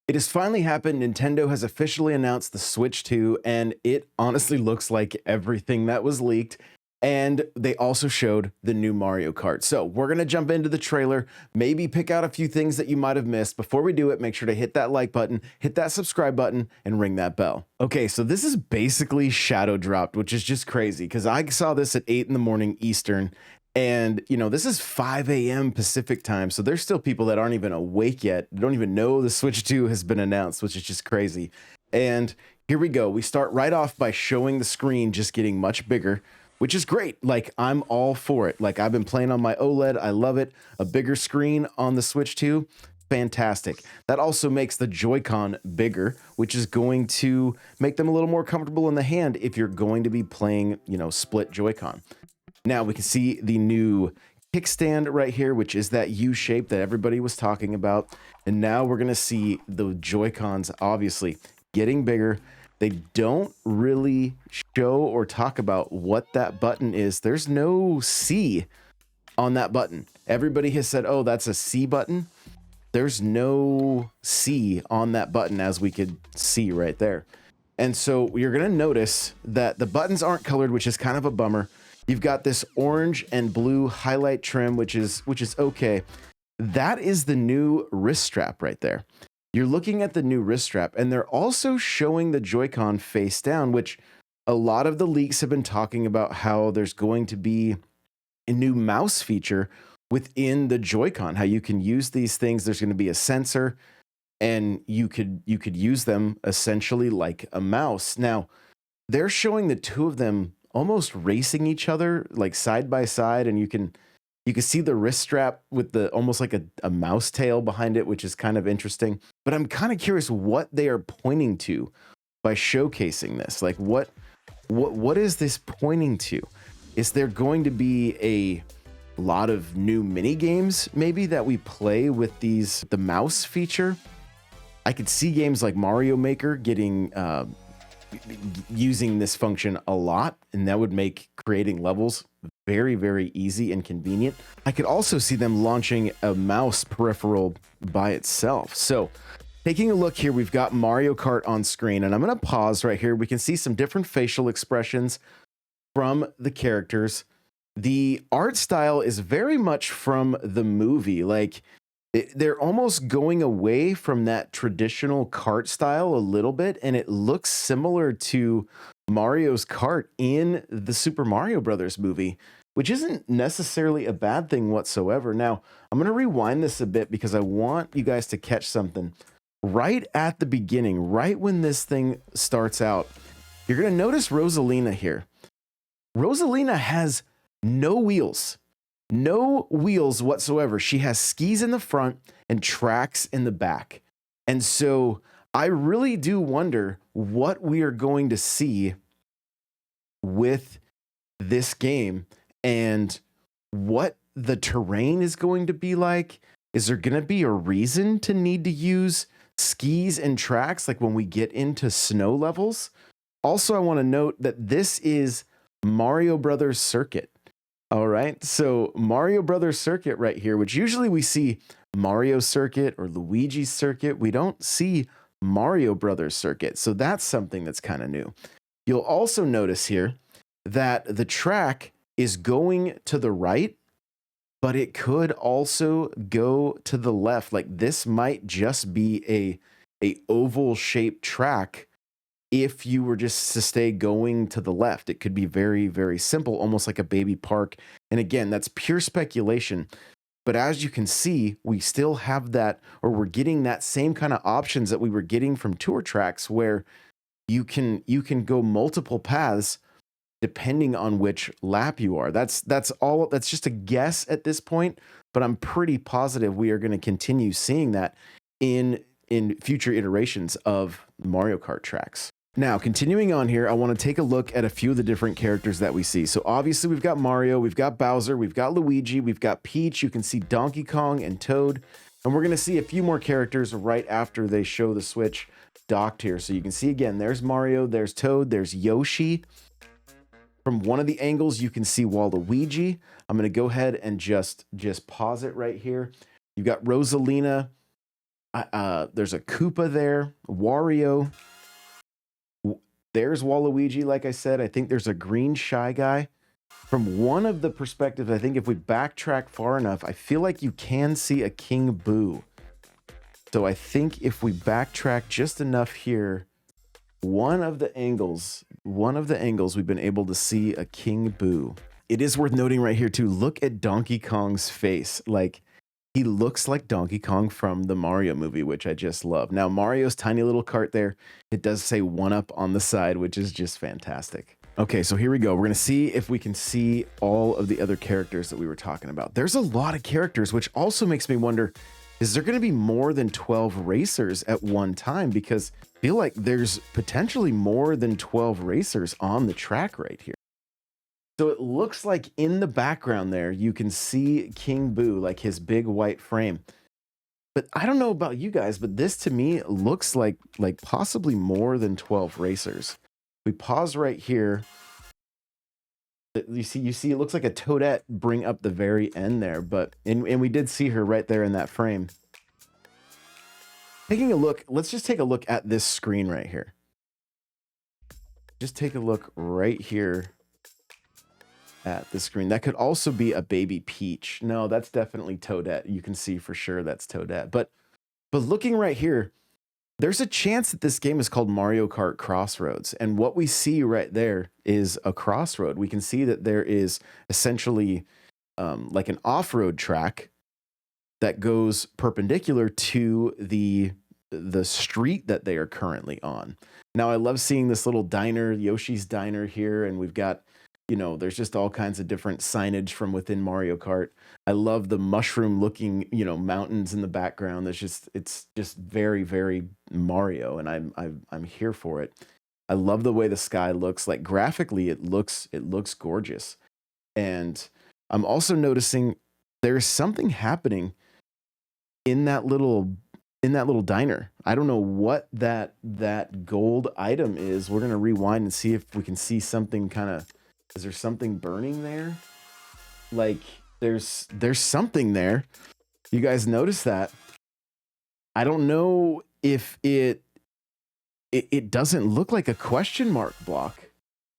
It has finally happened. Nintendo has officially announced the Switch 2, and it honestly looks like everything that was leaked. And they also showed the new Mario Kart. So we're going to jump into the trailer, maybe pick out a few things that you might have missed. Before we do it, make sure to hit that like button, hit that subscribe button, and ring that bell. Okay, so this is basically shadow dropped, which is just crazy because I saw this at 8 in the morning Eastern. And, this is 5 a.m. Pacific time. So there's still people that aren't even awake yet. They don't even know the Switch 2 has been announced, which is just crazy. And here we go. We start right off by showing the screen just getting much bigger, which is great. Like, I'm all for it. Like, I've been playing on my OLED. I love it. A bigger screen on the Switch 2. Fantastic. That also makes the Joy-Con bigger, which is going to make them a little more comfortable in the hand if you're going to be playing, split Joy-Con. Now we can see the new kickstand right here, which is that U shape that everybody was talking about. And now we're going to see the Joy-Cons obviously getting bigger. They don't really show or talk about what that button is. There's no C on that button. Everybody has said, oh, that's a C button. There's no C on that button, as we could see right there. And so you're going to notice that the buttons aren't colored, which is kind of a bummer. You've got this orange and blue highlight trim, which is okay. That is the new wrist strap right there. You're looking at the new wrist strap, and they're also showing the Joy-Con face down, which a lot of the leaks have been talking about how there's going to be a new mouse feature within the Joy-Con, how you can use these things. There's going to be a sensor, and you could use them essentially like a mouse. Now, they're showing the two of them almost racing each other like side by side, and you can see the wrist strap with the almost like a mouse tail behind it, which is kind of interesting. But I'm kind of curious what they are pointing to by showcasing this. Like what is this pointing to? Is there going to be a lot of new mini games maybe that we play with the mouse feature? I could see games like Mario Maker getting using this function a lot, and that would make creating levels very, very easy and convenient. I could also see them launching a mouse peripheral by itself. So taking a look here, we've got Mario Kart on screen, and I'm going to pause right here. We can see some different facial expressions from the characters. The art style is very much from the movie. Like, they're almost going away from that traditional kart style a little bit, and it looks similar to Mario's kart in the Super Mario Brothers movie, which isn't necessarily a bad thing whatsoever. Now, I'm going to rewind this a bit because I want you guys to catch something. Right at the beginning, right when this thing starts out, you're going to notice Rosalina here. Rosalina has no wheels. No wheels whatsoever. She has skis in the front and tracks in the back. And so I really do wonder what we are going to see with this game and what the terrain is going to be like. Is there going to be a reason to need to use skis and tracks like when we get into snow levels? Also, I want to note that this is Mario Brothers Circuit. All right, so Mario Brothers Circuit right here, which usually we see Mario Circuit or Luigi Circuit. We don't see Mario Brothers Circuit, so that's something that's kind of new. You'll also notice here that the track is going to the right, but it could also go to the left. Like, this might just be a oval shaped track. If you were just to stay going to the left, it could be very, very simple, almost like a baby park. And again, that's pure speculation. But as you can see, we still have that, or we're getting that same kind of options that we were getting from tour tracks, where you can go multiple paths depending on which lap you are. That's just a guess at this point, but I'm pretty positive we are going to continue seeing that in future iterations of Mario Kart tracks. Now, continuing on here, I want to take a look at a few of the different characters that we see. So obviously we've got Mario, we've got Bowser, we've got Luigi, we've got Peach, you can see Donkey Kong and Toad, and we're going to see a few more characters right after they show the Switch docked here. So you can see again, there's Mario, there's Toad, there's Yoshi. From one of the angles, you can see Waluigi. I'm going to go ahead and just pause it right here. You've got Rosalina There's a Koopa there, Wario. There's Waluigi, like I said. I think there's a green Shy Guy. From one of the perspectives, I think if we backtrack far enough, I feel like you can see a King Boo. So I think if we backtrack just enough here, one of the angles we've been able to see a King Boo. It is worth noting right here too, look at Donkey Kong's face. Like, he looks like Donkey Kong from the Mario movie, which I just love. Now, Mario's tiny little cart there, it does say 1-up on the side, which is just fantastic. Okay, so here we go. We're going to see if we can see all of the other characters that we were talking about. There's a lot of characters, which also makes me wonder, is there going to be more than 12 racers at one time? Because I feel like there's potentially more than 12 racers on the track right here. So it looks like in the background there, you can see King Boo, like his big white frame. But I don't know about you guys, but this to me looks like possibly more than 12 racers. We pause right here. You see, it looks like a Toadette bring up the very end there, but and we did see her right there in that frame. Taking a look, let's just take a look at this screen right here. Just take a look right here at the screen. That could also be a baby Peach. No, that's definitely Toadette. You can see for sure that's Toadette. But looking right here, there's a chance that this game is called Mario Kart Crossroads. And what we see right there is a crossroad. We can see that there is essentially like an off-road track that goes perpendicular to the street that they are currently on. Now, I love seeing this little diner, Yoshi's Diner here, and we've got, you know, there's just all kinds of different signage from within Mario Kart. I love the mushroom looking, you know, mountains in the background. It's just very, very Mario, and I'm here for it. I love the way the sky looks. Like, graphically, it looks gorgeous. And I'm also noticing there's something happening in that little diner. I don't know what that gold item is. We're gonna rewind and see if we can see something kind of. Is there something burning there? Like, there's something there. You guys notice that? I don't know if it doesn't look like a question mark block.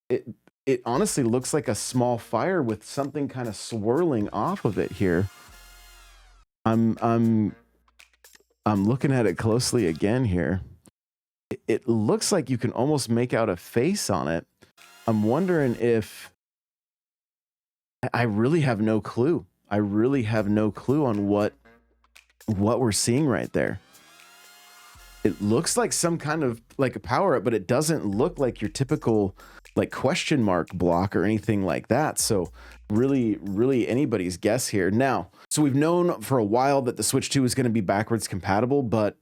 It honestly looks like a small fire with something kind of swirling off of it here. I'm looking at it closely again here. It looks like you can almost make out a face on it. I'm wondering if I really have no clue. I really have no clue on what we're seeing right there. It looks like some kind of like a power up, but it doesn't look like your typical like question mark block or anything like that. So really anybody's guess here. Now, so we've known for a while that the Switch 2 is going to be backwards compatible, but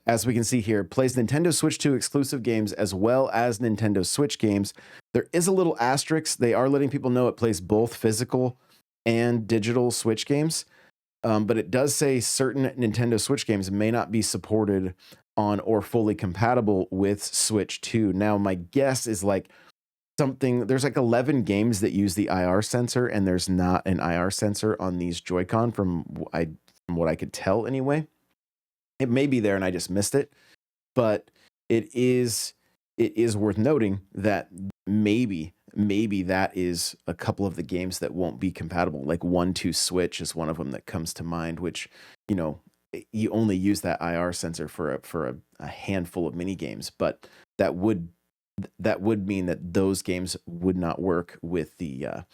as we can see here, plays Nintendo Switch 2 exclusive games as well as Nintendo Switch games. There is a little asterisk. They are letting people know it plays both physical and digital Switch games. But it does say certain Nintendo Switch games may not be supported on or fully compatible with Switch 2. Now, my guess is like there's like 11 games that use the IR sensor, and there's not an IR sensor on these Joy-Con from what I could tell anyway. It may be there and I just missed it, but it is worth noting that maybe that is a couple of the games that won't be compatible. Like 1-2 Switch is one of them that comes to mind, which, you know, you only use that IR sensor for a handful of mini games, but that would mean that those games would not work with the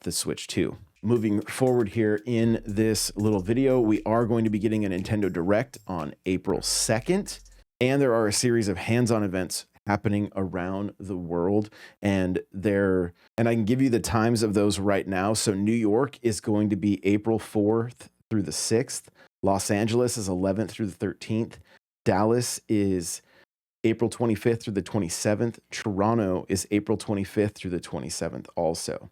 Switch 2. Moving forward here in this little video, we are going to be getting a Nintendo Direct on April 2nd, and there are a series of hands-on events happening around the world, and I can give you the times of those right now. So New York is going to be April 4th through the 6th. Los Angeles is 11th through the 13th. Dallas is April 25th through the 27th. Toronto is April 25th through the 27th also.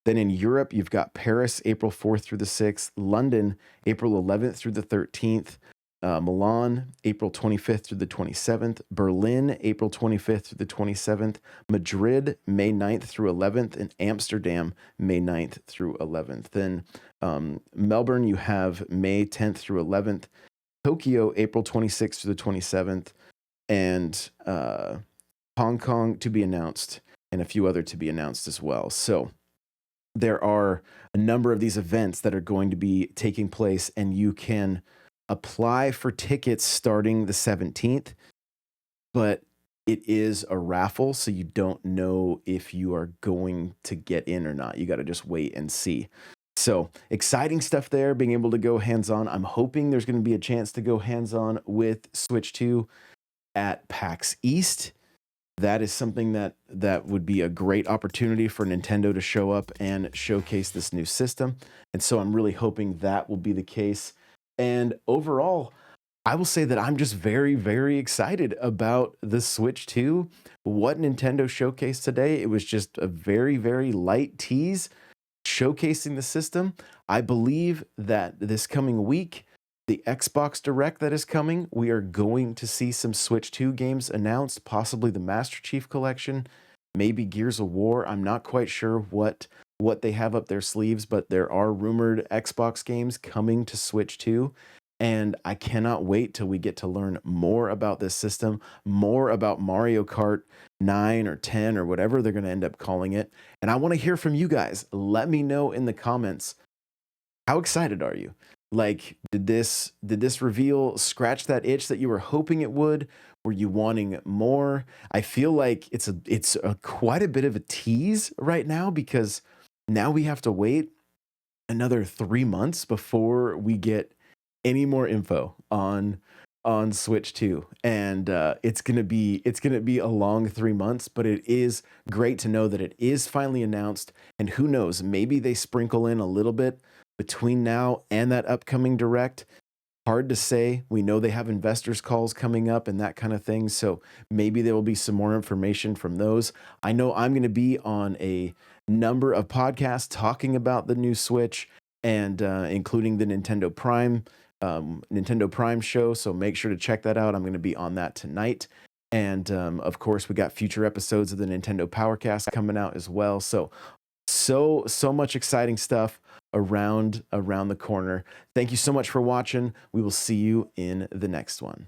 Then in Europe, you've got Paris, April 4th through the 6th, London, April 11th through the 13th, Milan, April 25th through the 27th, Berlin, April 25th through the 27th, Madrid, May 9th through 11th, and Amsterdam, May 9th through 11th. Then Melbourne, you have May 10th through 11th, Tokyo, April 26th to the 27th, and Hong Kong to be announced, and a few other to be announced as well. So there are a number of these events that are going to be taking place, and you can apply for tickets starting the 17th, but it is a raffle, so you don't know if you are going to get in or not. You got to just wait and see. So exciting stuff there, being able to go hands-on. I'm hoping there's going to be a chance to go hands-on with Switch 2 at PAX East. That is something that would be a great opportunity for Nintendo to show up and showcase this new system. And so I'm really hoping that will be the case. And overall, I will say that I'm just very, very excited about the Switch 2. What Nintendo showcased today, it was just a very, very light tease showcasing the system. I believe that this coming week, the Xbox Direct that is coming, we are going to see some Switch 2 games announced, possibly the Master Chief Collection, maybe Gears of War. I'm not quite sure what they have up their sleeves, but there are rumored Xbox games coming to Switch 2. And I cannot wait till we get to learn more about this system, more about Mario Kart 9 or 10 or whatever they're going to end up calling it. And I want to hear from you guys. Let me know in the comments, how excited are you? Like, did this reveal scratch that itch that you were hoping it would? Were you wanting more? I feel like it's a quite a bit of a tease right now, because now we have to wait another 3 months before we get any more info on Switch 2. And it's gonna be a long 3 months, but it is great to know that it is finally announced. And who knows, maybe they sprinkle in a little bit between now and that upcoming direct. Hard to say. We know they have investors calls coming up and that kind of thing, so maybe there will be some more information from those. I know I'm going to be on a number of podcasts talking about the new Switch, and including the Nintendo Prime show, so make sure to check that out. I'm going to be on that tonight. And of course, we got future episodes of the Nintendo Powercast coming out as well. So much exciting stuff around the corner. Thank you so much for watching. We will see you in the next one.